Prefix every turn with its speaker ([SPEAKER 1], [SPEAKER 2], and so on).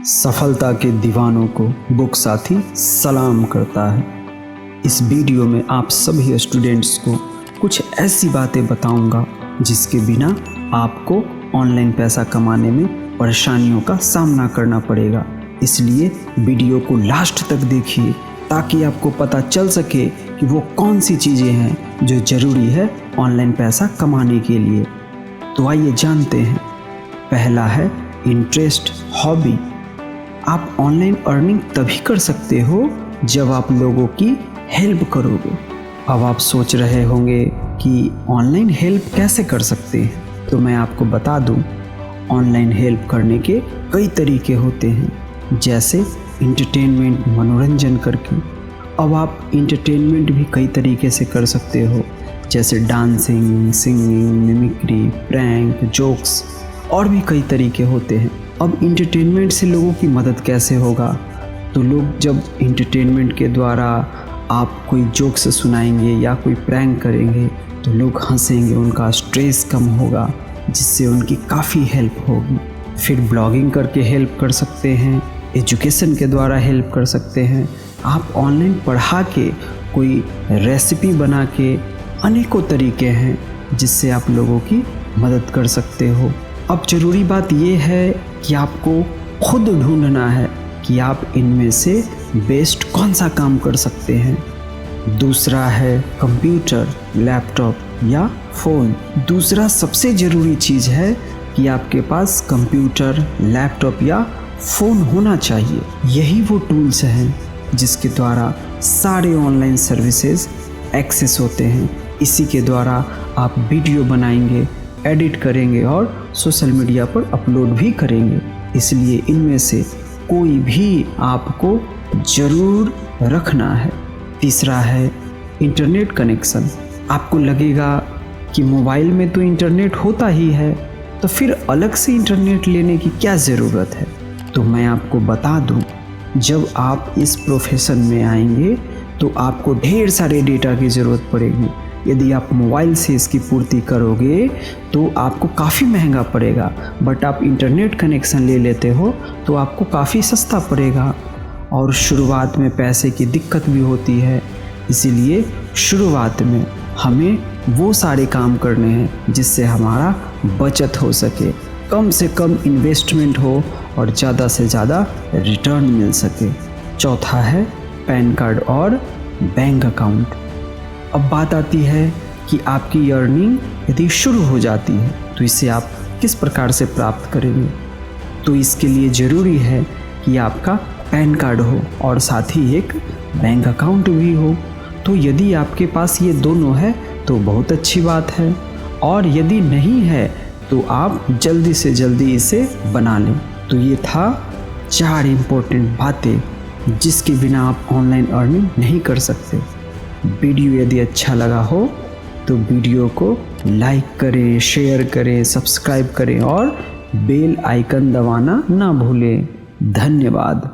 [SPEAKER 1] सफलता के दीवानों को बुक साथी सलाम करता है। इस वीडियो में आप सभी स्टूडेंट्स को कुछ ऐसी बातें बताऊंगा जिसके बिना आपको ऑनलाइन पैसा कमाने में परेशानियों का सामना करना पड़ेगा। इसलिए वीडियो को लास्ट तक देखिए ताकि आपको पता चल सके कि वो कौन सी चीज़ें हैं जो ज़रूरी है ऑनलाइन पैसा कमाने के लिए। तो आइए जानते हैं। पहला है इंटरेस्ट, हॉबी। आप ऑनलाइन अर्निंग तभी कर सकते हो जब आप लोगों की हेल्प करोगे। अब आप सोच रहे होंगे कि ऑनलाइन हेल्प कैसे कर सकते हैं, तो मैं आपको बता दूं, ऑनलाइन हेल्प करने के कई तरीके होते हैं, जैसे इंटरटेनमेंट, मनोरंजन करके। अब आप इंटरटेनमेंट भी कई तरीके से कर सकते हो, जैसे dancing, singing, mimicry, prank, jokes और भी कई तरीके होते हैं। अब इंटरटेनमेंट से लोगों की मदद कैसे होगा, तो लोग जब इंटरटेनमेंट के द्वारा आप कोई जोक्स सुनाएंगे या कोई प्रैंक करेंगे तो लोग हंसेंगे, उनका स्ट्रेस कम होगा, जिससे उनकी काफ़ी हेल्प होगी। फिर ब्लॉगिंग करके हेल्प कर सकते हैं, एजुकेशन के द्वारा हेल्प कर सकते हैं। आप ऑनलाइन पढ़ा के, कोई रेसिपी बना के, अनेकों तरीके हैं जिससे आप लोगों की मदद कर सकते हो। अब ज़रूरी बात यह है कि आपको खुद ढूंढना है कि आप इनमें से बेस्ट कौन सा काम कर सकते हैं। दूसरा है कंप्यूटर, लैपटॉप या फ़ोन। दूसरा सबसे ज़रूरी चीज़ है कि आपके पास कंप्यूटर, लैपटॉप या फ़ोन होना चाहिए। यही वो टूल्स हैं जिसके द्वारा सारे ऑनलाइन सर्विसेज एक्सेस होते हैं। इसी के द्वारा आप वीडियो बनाएंगे, एडिट करेंगे और सोशल मीडिया पर अपलोड भी करेंगे। इसलिए इनमें से कोई भी आपको ज़रूर रखना है। तीसरा है इंटरनेट कनेक्शन। आपको लगेगा कि मोबाइल में तो इंटरनेट होता ही है, तो फिर अलग से इंटरनेट लेने की क्या ज़रूरत है। तो मैं आपको बता दूं, जब आप इस प्रोफेशन में आएंगे तो आपको ढेर सारे डेटा की ज़रूरत पड़ेगी। यदि आप मोबाइल से इसकी पूर्ति करोगे तो आपको काफ़ी महंगा पड़ेगा, बट आप इंटरनेट कनेक्शन ले लेते हो तो आपको काफ़ी सस्ता पड़ेगा। और शुरुआत में पैसे की दिक्कत भी होती है, इसीलिए शुरुआत में हमें वो सारे काम करने हैं जिससे हमारा बचत हो सके, कम से कम इन्वेस्टमेंट हो और ज़्यादा से ज़्यादा रिटर्न मिल सके। चौथा है पैन कार्ड और बैंक अकाउंट। अब बात आती है कि आपकी अर्निंग यदि शुरू हो जाती है तो इसे आप किस प्रकार से प्राप्त करेंगे। तो इसके लिए ज़रूरी है कि आपका पैन कार्ड हो और साथ ही एक बैंक अकाउंट भी हो। तो यदि आपके पास ये दोनों है तो बहुत अच्छी बात है, और यदि नहीं है तो आप जल्दी से जल्दी इसे बना लें। तो ये था 4 इम्पोर्टेंट बातें जिसके बिना आप ऑनलाइन अर्निंग नहीं कर सकते। वीडियो यदि अच्छा लगा हो तो वीडियो को लाइक करें, शेयर करें, सब्सक्राइब करें और बेल आइकन दबाना ना भूलें। धन्यवाद।